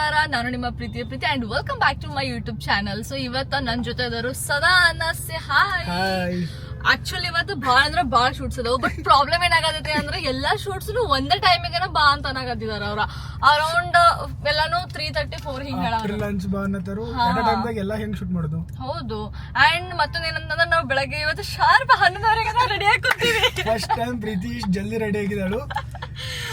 ನಮಸ್ಕಾರ, ನಾನು ನಿಮ್ಮ Preethi and welcome back to my YouTube channel. So ಇವತ್ತ ನನ್ ಜೊತೆ ಇರೋರು ಸದಾ ಅನ್ನಸ್ಸೆ. ಹಾಯ್. ಆಕ್ಚುಲಿ ಇವತ್ತು ಬಾಳ ಶೂಟ್ಸ್ ಅದಾವ. ಬಟ್ ಪ್ರಾಬ್ಲಮ್ ಏನಾಗತ್ತೆ ಅಂದ್ರೆ ಎಲ್ಲಾ ಶೂಟ್ಸ್ ಒಂದೇ ಟೈಮಿಗೆ ಬಾ ಅಂತ ಅನಾಗತ್ತಿದಾರ. ಅವ್ರ ಅರೌಂಡ್ ಎಲ್ಲಾನು 3:34 ಹಿಂಗ್ ಹೌದು. ಅಂಡ್ ಮತ್ತೊಂದ್ ಏನಂತಂದ್ರೆ ನಾವು ಬೆಳಗ್ಗೆ ಇವತ್ತು ಶಾರ್ಪ್ 11:00 ರೆಡಿ ಆಗಿ ಕೂತೀವಿ. ಫಸ್ಟ್ ಟೈಮ್ ಪ್ರೀತಿ ಜಲ್ದಿ ರೆಡಿ ಆಗಿದ್ದಾಳು.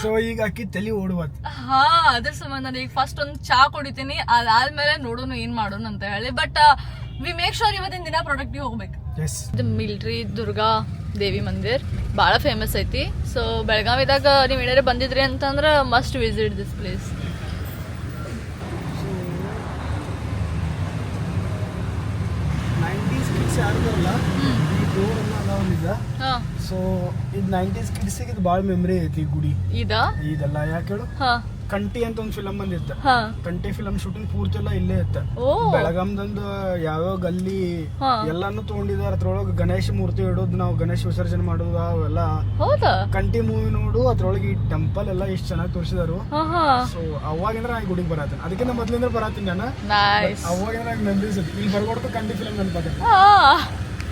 ಸೊ ಈಗ ಅಕ್ಕಿ ತಲೆ ಓಡುವತ್. ಹಾ, ಅದ್ರ ಸಂಬಂಧ ನಾನು ಈಗ ಫಸ್ಟ್ ಒಂದ್ ಚಾ ಕುಡಿತೀನಿ, ಅದಾದ್ಮೇಲೆ ನೋಡೋಣ ಏನ್ ಮಾಡೋಣ ಅಂತ ಹೇಳಿ. ಬಟ್ ವಿ ಮೇಕ್ ಶೋರ್ ಇವತ್ತಿನ ದಿನ ಪ್ರೊಡಕ್ಟಿವ್ ಹೋಗ್ಬೇಕು. ಮಿಲಿಟರಿ ದುರ್ಗಾ ದೇವಿ ಮಂದಿರ್ ಬಹಳ ಫೇಮಸ್ ಐತಿ. ಸೊ ಬೆಳಗಾವಿದಾಗ ನೀವ್ ಏನಾರ ಬಂದಿದ್ರಿ ಅಂತಂದ್ರ must visit this place. So ಇದು 90s ಕಿಡ್ಸ್ ಇದು ಬಾಳ ಮೆಮರಿ ಐತಿ ಗುಡಿ ಇದೆಲ್ಲ. ಯಾಕೆ ಹೇಳು, ಕಂಟಿ ಅಂತ ಒಂದ್ ಫಿಲಂ ಬಂದಿತ್ತ. ಕಂಟಿ ಫಿಲಂ ಶೂಟಿಂಗ್ ಪೂರ್ತಿ ಎಲ್ಲ ಇಲ್ಲೇ ಇತ್ತ. ಬೆಳಗಾಂದಂದು ಯಾವ್ಯಾವ ಗಲ್ಲಿ ಎಲ್ಲಾನು ತಗೊಂಡಿದಾರ. ಅದ್ರೊಳಗ ಗಣೇಶ ಮೂರ್ತಿ ಇಡೋದು, ನಾವು ಗಣೇಶ ವಿಸರ್ಜನೆ ಮಾಡೋದು ಅವೆಲ್ಲ ಕಂಟಿ ಮೂವಿ ನೋಡು. ಅದ್ರೊಳಗೆ ಈ ಟೆಂಪಲ್ ಎಲ್ಲ ಇಷ್ಟ ಚೆನ್ನಾಗಿ ತೋರಿಸಿದಾರು. ಸೊ ಅವಾಗಿಂದ್ರ ನಾ ಗುಡಿಗೆ ಬರತ್ತೇನೆ. ಅದಕ್ಕಿಂತ ಮೊದ್ಲಿಂದ ಬರತ್ತೀನಿ ನಾನು. ಅವಾಗಿಂದ್ರ ಮೆಮರೀಸ್ ಐತಿ. ಇಲ್ಲಿ ಬರ್ಕೊಡ್ತು ಕಂಟಿ ಫಿಲಂ ನೆನಪಾಗ.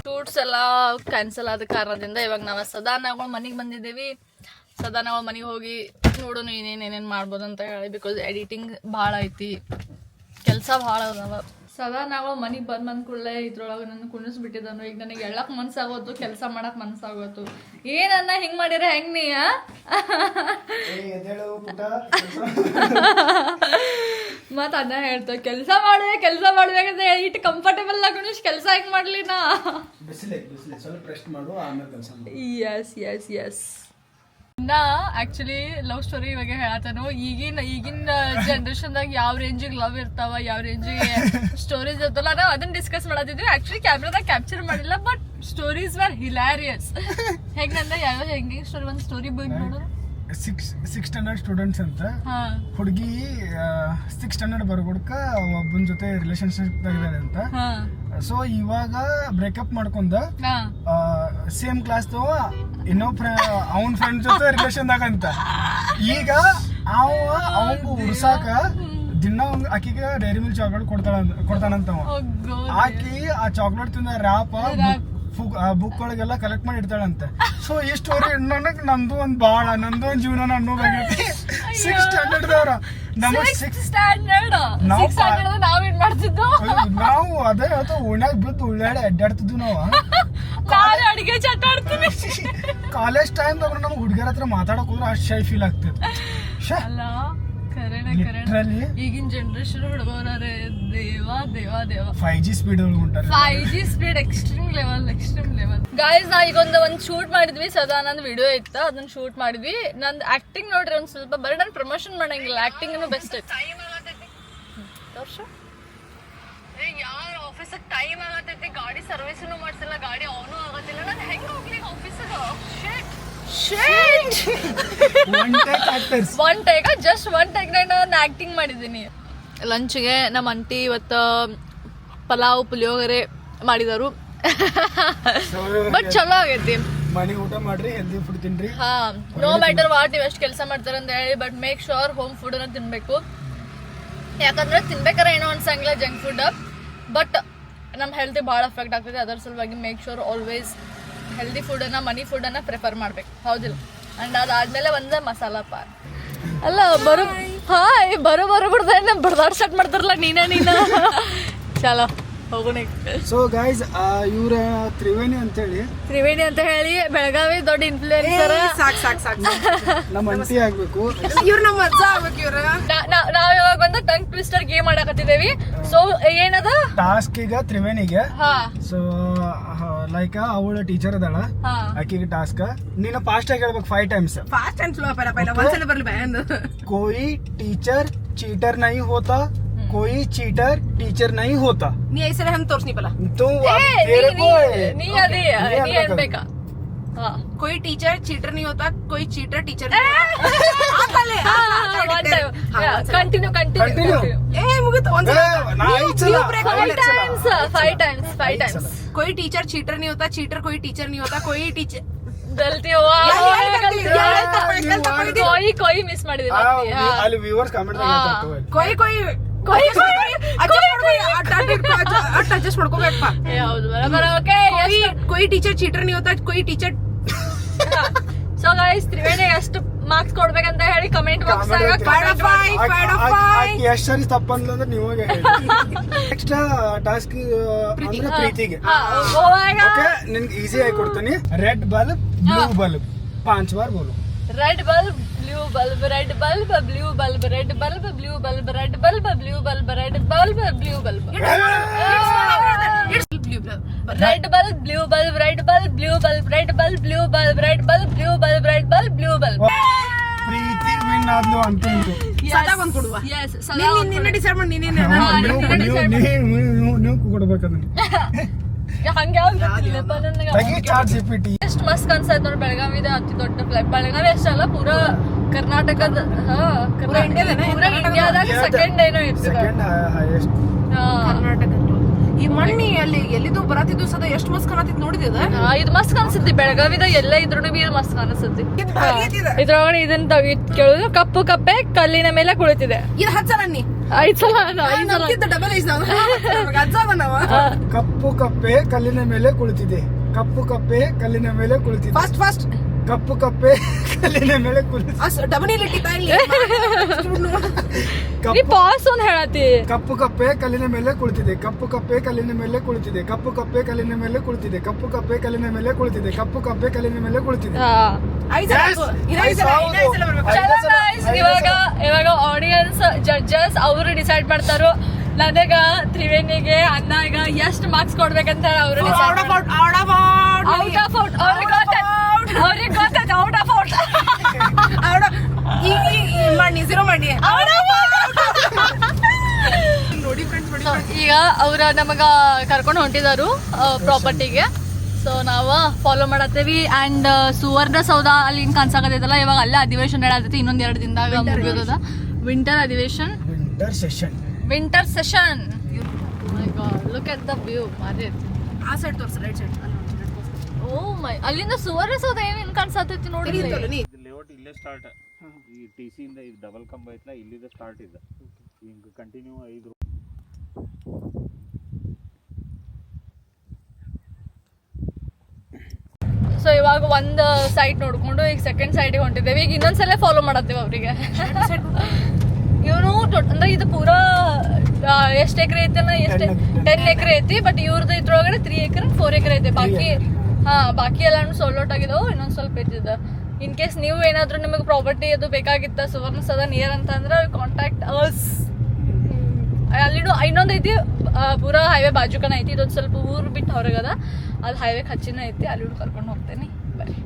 ಶೂಟ್ಸ್ ಎಲ್ಲ ಕ್ಯಾನ್ಸಲ್ ಆದ ಕಾರಣದಿಂದ ಇವಾಗ ನಾವು ಸದಾನಗಳು ಮನೆಗೆ ಬಂದಿದ್ದೀವಿ. ಸದಾನಗಳು ಮನೆಗೆ ಹೋಗಿ ನೋಡೋಣ ಏನೇನ್ ಮಾಡ್ಬೋದು ಅಂತ ಹೇಳಿ. ಬಿಕಾಸ್ ಎಡಿಟಿಂಗ್ ಭಾಳ ಐತಿ, ಕೆಲಸ ಭಾಳ ಅದಾವ. ಸದಾನಗಳು ಮನೆಗೆ ಬಂದ್ ಕೂಡಲೇ ಇದ್ರೊಳಗೆ ನನ್ನ ಕುಣಿಸ್ಬಿಟ್ಟಿದ್ದಾನು. ಈಗ ನನಗೆ ಎಳ್ಳಕ್ ಮನ್ಸಾಗೋತು, ಕೆಲಸ ಮಾಡಕ್ ಮನ್ಸಾಗೋತು. ಏನನ್ನ ಹಿಂಗ್ ಮಾಡಿರ ಹೆಂಗ್ ನೀ ಮತ್ ಅನ್ನ ಹೇಳ್ತೇವೆ ಕೆಲಸ ಮಾಡ್ಬೇಕಂತ ಹೇಳಿ ಇಟ್ಟು ಕಂಫರ್ಟೇಬಲ್ ಆಗಿ ಕೆಲಸ ಹೆಂಗ್ ಮಾಡ್ಲಿ ನಾ. ಎಸ್ ನಾ ಆಕ್ಚುಲಿ ಲವ್ ಸ್ಟೋರಿ ಇವಾಗ ಹೇಳತ್ತಾನು. ಈಗಿನ ಜನರೇಷನ್ದಾಗ ಯಾವ ರೇಂಜಿಗೆ ಲವ್ ಇರ್ತಾವ, ಯಾವ ರೇಂಜಿಗೆ ಸ್ಟೋರೀಸ್ ಇರ್ತಲ್ಲ, ನಾವು ಅದನ್ನ ಡಿಸ್ಕಸ್ ಮಾಡತ್ತಿದ್ವಿ. ಆಕ್ಚುಲಿ ಕ್ಯಾಮ್ರಾದಾಗ ಕ್ಯಾಪ್ಚರ್ ಮಾಡಿಲ್ಲ, ಬಟ್ ಸ್ಟೋರೀಸ್ ವರ್ ಹಿಲಾರಿಯಸ್. ಹೆಂಗಂದ್ರೆ ಯಾವ ಹೆಂಗೆ ಸ್ಟೋರಿ, ಒಂದು ಸ್ಟೋರಿ ಬಂದು ನೋಡೋದು. 6th ಸ್ಟ್ಯಾಂಡರ್ಡ್ ಸ್ಟೂಡೆಂಟ್ಸ್ ಅಂತ ಹುಡುಗಿ 6th ಸ್ಟ್ಯಾಂಡರ್ಡ್ ಬರ್ಕೊಡ್ಕ ಒಬ್ಬನ ಜೊತೆ ರಿಲೇಶನ್ಶಿಪ್ ಇದಾರೆ ಅಂತ. ಸೊ ಇವಾಗ ಬ್ರೇಕಪ್ ಮಾಡ್ಕೊಂಡ ಸೇಮ್ ಕ್ಲಾಸ್ ಅವನ್ ಫ್ರೆಂಡ್ ಜೊತೆ ರಿಲೇಶನ್ ಆಗಂತ. ಈಗ ಅವಂಗ ಉಡ್ಸಾಕ ದಿನ ಆಕಿಗೆ ಡೈರಿ ಮಿಲ್ಕ್ ಚಾಕ್ಲೇಟ್ ಕೊಡ್ತಾನಂತ. ಆಕಿ ಆ ಚಾಕ್ಲೇಟ್ ತಿಂದ ರ್ಯಾಪ ಬುಕ್ ಒಳಗೆಲ್ಲ ಕಲೆಕ್ಟ್ ಮಾಡಿ ಇಡ್ತಾಳಂತೆ. ಸೊ ಈ ಸ್ಟೋರಿ ನನಗ್ ನಂದು ಒಂದ್ ಜೀವನ ಅನ್ನೋದಾಗೈತಿ. 6th ಸ್ಟ್ಯಾಂಡರ್ಡ್ ನಾವು ಅದೇ ಓಣ್ಯಾಗ ಬಿದ್ದು ಉಳ್ಳಾಡಿ ಅಡ್ಡಾಡ್ತಿದ್ವಿ ನಾವು. ಅಡಿಗೆ ಚಟ ಆಡ್ತೀವಿ. ಕಾಲೇಜ್ ಟೈಮ್ ನಮ್ಗೆ ಹುಡುಗಿಯರ ಹತ್ರ ಮಾತಾಡಕ್ ಹೋದ್ರೆ ಅಷ್ಟು ಶೈ ಫೀಲ್ ಆಗ್ತದೆ. ಈಗಿನ ಜನರೇಷನ್ ಹುಡುಗರೇ ದೇವ 5G speed 5G speed extreme level. Guys, ನಾ ಈಗ ಒಂದ್ ಶೂಟ್ ಮಾಡಿದ್ವಿ. ಸದಾ ನಂದು ವಿಡಿಯೋ ಇತ್ತು, ಅದನ್ನ ಶೂಟ್ ಮಾಡಿದ್ವಿ. ನಂದು ಆಕ್ಟಿಂಗ್ ನೋಡ್ರಿ ಒಂದ್ ಸ್ವಲ್ಪ ಬರೀ ನಾನು ಪ್ರಮೋಷನ್ ಮಾಡಂಗಿಲ್ಲ, ಆಕ್ಟಿಂಗ್ ಬೆಸ್ಟ್ ಐತಿ. ಯಾರ ಆಫೀಸಿಗೆ ಟೈಮ್ ಆಗತೈತಿ, ಗಾಡಿ ಸರ್ವಿಸ್ನು ಮಾಡ್ಸಿಲ್ಲ, ಗಾಡಿ ಅವನು ಆಗತ್ತಿಲ್ಲ. ನಾನು ಹೆಂಗ್ ಹೋಗ್ಲಿ ಆಫೀಸಿಗೆ? ಜಸ್ಟ್ ಒನ್ ಟೇಕ್ ನಾನು ಆಕ್ಟಿಂಗ್ ಮಾಡಿದ್ದೀನಿ. ಲಂಚ್ಗೆ ನಮ್ಮ ಅಂಟಿ ಇವತ್ತು ಪಲಾವ್ ಪುಳಿಯೋಗರೆ ಮಾಡಿದಾರು. ಬಟ್ ಚಲೋ ಆಗೈತಿ. ಮನೆಗೆ ಊಟ ಮಾಡ್ರಿ, ಹೆಲ್ದಿ ಫುಡ್ ತಿನ್ರಿ. ನೋ ಮ್ಯಾಟರ್ ವಾಟ್ ನೀವು ಎಷ್ಟು ಕೆಲಸ ಮಾಡ್ತಾರೆ ಅಂತ ಹೇಳಿ, but make sure home food ಅನ್ನ ತಿನ್ಬೇಕು. ಯಾಕಂದ್ರೆ ತಿನ್ಬೇಕಾರೆ ಏನೋ ಅನ್ಸಂಗಿಲ್ಲ ಜಂಕ್ ಫುಡ್, ಬಟ್ ನಮ್ಮ ಹೆಲ್ತ್ ಭಾಳ ಎಫೆಕ್ಟ್ ಆಗ್ತದೆ. ಅದರ ಸಲುವಾಗಿ ಮೇಕ್ ಶೋರ್ ಆಲ್ವೇಸ್ ಹೆಲ್ದಿ ಫುಡನ್ನ, ಮನಿ ಫುಡನ್ನ ಪ್ರಿಫರ್ ಮಾಡ್ಬೇಕು, ಹೌದಿಲ್ಲ? ಅಂಡ್ ಅದಾದ್ಮೇಲೆ ಒಂದು ಮಸಾಲಾ ಪಾರ್ ಅಲ್ಲ ಬರೋ ಬಡ್ದಾಡ್ ಸ್ಟಾರ್ಟ್ ಮಾಡ್ತಾರಲ್ಲ ನೀನ ಚಲೋ ಹೋಗೋಣ. ಸೊ ಗೈಸ್, ಇವ್ರ ತ್ರಿವೇಣಿ ಅಂತ ಹೇಳಿ ಬೆಳಗಾವಿ ದೊಡ್ಡ ಇನ್ಫ್ಲೂಯೆನ್ಸರ್. ನಮ್ಮ ಅಂಟಿ ಆಗ್ಬೇಕು, ಇವ್ರ ನಮ್ಮ ಅಜ್ಜ ಆಗ್ಬೇಕು. ಇವ್ರ ನಾವ್ ಇವಾಗ ಬಂದ ಟಂಗ್ ಟ್ವಿಸ್ಟರ್ ಗೇಮ್ ಆಡಕತ್ತಿದ್ದೇವಿ. ಸೊ ಏನದ ಟಾಸ್ಕ್ ಈಗ ತ್ರಿವೇಣಿಗೆ. ಸೊ ಲೈಕ್ ಅವಳ ಟೀಚರ್ ಅದಾಳ, ಆಕಿಗೆ ಟಾಸ್ಕ್ ನೀನು ಫಾಸ್ಟ್ ಆಗಿ ಹೇಳ್ಬೇಕು 5 times. ಫಾಸ್ಟ್ ಅಂಡ್ ಸ್ಲೋ ಒಂದ್ಸಲ ಬರ್ಲಿ ಬ್ಯಾಂಡ್. कोई टीचर चीटर नहीं होता, कोई चीटर टीचर नहीं होता. ನೀ ಐಸಲ ಹಂಗ ತೋರ್ಸ್ನಿ ಬಲ तुम ನೀ ಅದೇ ನೀ ಹೇಳ್ಬೇಕಾ? कोई टीचर चीटर नहीं होता, कोई चीटर टीचर ಕಂಟಿನ್ಯೂ ಮುಗಿತು. 5 times. कोई टीचर चीटर नहीं होता, चीटर कोई टीचर नहीं होता, कोई टीचर ಗಲ್ತಿ ನೀವು ಕೊಯ್ ಕೊಯ್ ಮಿಸ್ ಮಾಡಿದ್ವಿ ಅಲ್ಲಿ ವ್ಯೂವರ್ಸ್ ಕಾಮೆಂಟ್ ಕೊಯ್ ಕೊಯ್ ಅಡ್ಜಸ್ಟ್ ಮಾಡ್ಕೋಬೇಕಪ್ಪ. ಹೌದು ಬರೋಬರ. ಓಕೆ ಕೊಯ್ ಟೀಚರ್ ಚೀಟರ್ ನೀವು ಕೊಯ್ ಟೀಚರ್. ಸೊ ಗೈಸ್ ತ್ರಿವೇಣಿ ಎಷ್ಟು ಮಾರ್ಕ್ಸ್ ಕೊಡ್ಬೇಕಂತ ಹೇಳಿ ಕಮೆಂಟ್ ಬಾಕ್ಸ್ ಎಷ್ಟು ಸರಿ ತಪ್ಪಂದ್ರೆ ನೀವಾಗ ನೆಕ್ಸ್ಟ್ ಟಾಸ್ಕ್ ಅಂದ್ರೆ ಪ್ರೀತಿಗೆ ಓಕೆ ನಿನ್ಗೆ ಈಸಿ ಆಗಿ ಕೊಡ್ತೀನಿ. ರೆಡ್ ಬಲ್ಬ್ ಬ್ಲೂ ಬಲ್ಬ್ 5 ಬಾರ್ ಬೋಲು. Red bulb blue bulb red bulb blue bulb red bulb blue bulb red bulb blue bulb red bulb blue bulb red bulb blue bulb red bulb blue bulb red bulb blue bulb red bulb blue bulb red bulb blue bulb. Preethi win ಆದ್ಲು ಅಂತ ಉಂಟು. ಸದಾ ಒಂದ್ ಕೊಡುವ. ನಿನ್ನೆ decide ಮಾಡಿ ನೀನೇನು ನೀವು ಕೊಡ್ಬೇಕಂದ್ರೆ ಹಂಗೆ ಚಾಟ್ ಜಿಪಿಟಿ ಎಷ್ಟು ಮಸ್ತ್ ಅನ್ಸೈತ್ ನೋಡಿ. ಬೆಳಗಾವಿದ ಅತಿ ದೊಡ್ಡ ಫ್ಲೈಟ್. ಬೆಳಗಾವಿ ಅಷ್ಟಲ್ಲ ಪೂರಾ ಕರ್ನಾಟಕದ ಪೂರಾ ಇಂಡಿಯಾದಾಗ ಸೆಕೆಂಡ್ ಏನೋ ಇರ್ತದೆ. Second highest Karnataka. ಈ ಮಣ್ಣಿ ಅಲ್ಲಿ ಎಲ್ಲಿದ್ದು ಬರತ್ತಿದ್ದು ಸದಾ ಎಷ್ಟು ಮಸ್ತ್ ಕಾಣತಿದ್ ನೋಡಿದ. ಇದು ಮಸ್ತ್ ಕಾಣಿಸುತ್ತೆ. ಬೆಳಗಾವಿದ ಎಲ್ಲ ಇದ್ರೂ ಬಿ ಇದು ಮಸ್ತ್ ಕಾಣಿಸುತ್ತೆ. ಇದ್ರೊಳಗಡೆ ಇದನ್ನ ಕೇಳುದು ಕಪ್ಪು ಕಪ್ಪೆ ಕಲ್ಲಿನ ಮೇಲೆ ಕುಳಿತಿದೆ. ಇದು ಹಚ್ಚ ನೀ 5 ಸಲ ಡಬಲ್ ಐಸ್ ಕಪ್ಪು ಕಪ್ಪೆ ಕಲ್ಲಿನ ಮೇಲೆ ಕುಳಿತಿದೆ. ಕಪ್ಪು ಕಪ್ಪೆ ಕಲ್ಲಿನ ಮೇಲೆ ಕುಳಿತಿದೆ. ಫಸ್ಟ್ ಕಪ್ಪು ಕಪ್ಪೆ ಕಲ್ಲಿನ ಮೇಲೆ ಕುಳಿತಿದೆ. ಡಬಲ್ ನೀ ಪಾಸ್ ಒಂದ್ ಹೇಳತಿ. ಕಪ್ಪು ಕಪ್ಪೆ ಕಲ್ಲಿನ ಮೇಲೆ ಕುಳಿತಿದೆ. ಕಪ್ಪು ಕಪ್ಪೆ ಕಲ್ಲಿನ ಮೇಲೆ ಕುಳಿತಿದೆ. ಕಪ್ಪು ಕಪ್ಪೆ ಕಲ್ಲಿನ ಮೇಲೆ ಕುಳಿತಿದೆ. ಕಪ್ಪು ಕಪ್ಪೆ ಕಲ್ಲಿನ ಮೇಲೆ ಕುಳಿತಿದೆ. ಕಪ್ಪು ಕಪ್ಪೆ ಕಲ್ಲಿನ ಮೇಲೆ ಕುಳಿತಿದೆ. ಇವಾಗ ಆಡಿಯನ್ಸ್ ಜಡ್ಜಸ್ ಅವರು ಡಿಸೈಡ್ ಮಾಡ್ತಾರೋ. ನನಗ ತ್ರಿವೇಣಿಗೆ ಅನ್ನ ಈಗ ಎಷ್ಟು ಮಾರ್ಕ್ಸ್ ಕೊಡ್ಬೇಕಂತ ಹೇಳಿ ಅವರು ಔಟ್ ಆಫ್ ಔಟ್ ಅವ್ರಿಗೆ ಗೊತ್ತೈತೆ. ಔಟ್ ಆಫ್ ಔಟ್ ಮಾಡಿ 0 ಮಾಡಿ ನೋಡಿ ಫ್ರೆಂಡ್ಸ್. ಈಗ ಅವ್ರ ನಮಗ ಕರ್ಕೊಂಡು ಹೊಂಟಿದಾರು ಪ್ರಾಪರ್ಟಿಗೆ. ಸೊ ನಾವು ಫಾಲೋ ಮಾಡತ್ತೇವಿ. ಅಂಡ್ ಸುವರ್ಣ ಸೌಧ ಅಲ್ಲಿ ಹಿಂಗ್ ಕಾಣಿಸಾಕತ್ತೈತಲ್ಲ, ಇವಾಗ ಅಲ್ಲೇ ಅಧಿವೇಶನ ಹೇಳತೈತಿ. ಇನ್ನೊಂದ್ 2 ದಿನದಾಗ ಮುಗಿಯೋದ ವಿಂಟರ್ ಅಧಿವೇಶನ್. Winter session. Look at the view. ಆ ಸೈಡ್ ತೋರ್ಸ ರೈಟ್ ಸೈಡ್. ಓ ಮೈ, ಅಲ್ಲಿಂದ ಸುವರ್ಣ ಸೌಧ ಏನ್ ಕಾಣಿಸತೈತಿ ನೋಡಿ. ಲೇಔಟ್ ಇಲ್ಲೇ ಸ್ಟಾರ್ಟ್. ಈ ಟಿಸಿ ಇಂದ ಇದು ಡಬಲ್ ಕಂಬ ಐತ್ಲ, ಇಲ್ಲಿಂದ ಸ್ಟಾರ್ಟ್ ಇದೆ. ಹಿಂಗ ಕಂಟಿನ್ಯೂ 5. ಸೊ ಇವಾಗ ಒಂದ್ ಸೈಡ್ ನೋಡ್ಕೊಂಡು ಈಗ ಸೆಕೆಂಡ್ ಸೈಡ್ಗೆ ಹೊಂಟಿದ್ದೇವೆ. ಈಗ ಇನ್ನೊಂದ್ಸಲ ಫಾಲೋ ಮಾಡತ್ತೇವೆ ಅವ್ರಿಗೆ. ಇವನು ಅಂದ್ರೆ ಇದು ಪೂರಾ ಎಷ್ಟ್ ಎಕರೆ ಐತಿ ಅನ್ನ, ಎಷ್ಟು 10 ಎಕರೆ ಐತಿ. ಬಟ್ ಇವ್ರದ್ದು ಇದ್ರೊಳಗಡೆ 3 ಎಕರೆ 4 ಎಕರೆ ಐತಿ. ಬಾಕಿ ಎಲ್ಲಾನು ಸೋಲ್ಔಟ್ ಆಗಿದಾವು. ಇನ್ನೊಂದ್ ಸ್ವಲ್ಪ ಐತಿದ. ಇನ್ ಕೇಸ್ ನೀವು ಏನಾದ್ರು ನಿಮಗೆ ಪ್ರಾಪರ್ಟಿ ಅದು ಬೇಕಾಗಿತ್ತ ಸುವರ್ಣ ಸೌಧ ನಿಯರ್ ಅಂತ ಅಂದ್ರೆ ಕಾಂಟ್ಯಾಕ್ಟ್ ಅಸ್. ಅಲ್ಲಿನೂ ಇನ್ನೊಂದ್ ಐತಿ ಪೂರಾ ಹೈವೇ ಬಾಜುಕನ ಐತಿ. ಇದೊಂದ್ ಸ್ವಲ್ಪ ಊರು ಬಿಟ್ಟು ಹೊರಗದ. ಅದು ಹೈವೇ ಹಚ್ಚಿನ ಐತಿ. ಅಲ್ಲಿ ಕರ್ಕೊಂಡು ಹೋಗ್ತೇನೆ ಬರ್ರಿ.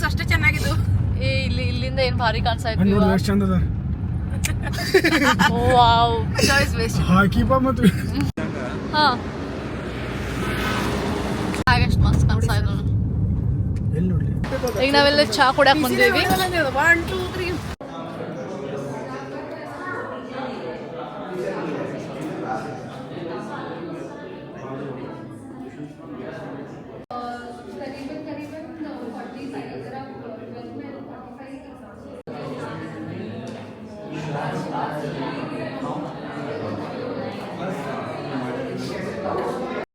ಅಷ್ಟೇ ಚೆನ್ನಾಗಿದ್ದು. ಇಲ್ಲಿಂದ ಏನ್ ಭಾರಿ ಕಾಣಿಸ್ತಾ ಎಷ್ಟು ಮಸ್ತ್ ಕಾಣಿಸ್ತಾ ಇದ್ರು. ಈಗ ನಾವೆಲ್ಲ ಚಾ ಕುಡಿಯಾಕ ಬಂದೇವಿ. 1 2 3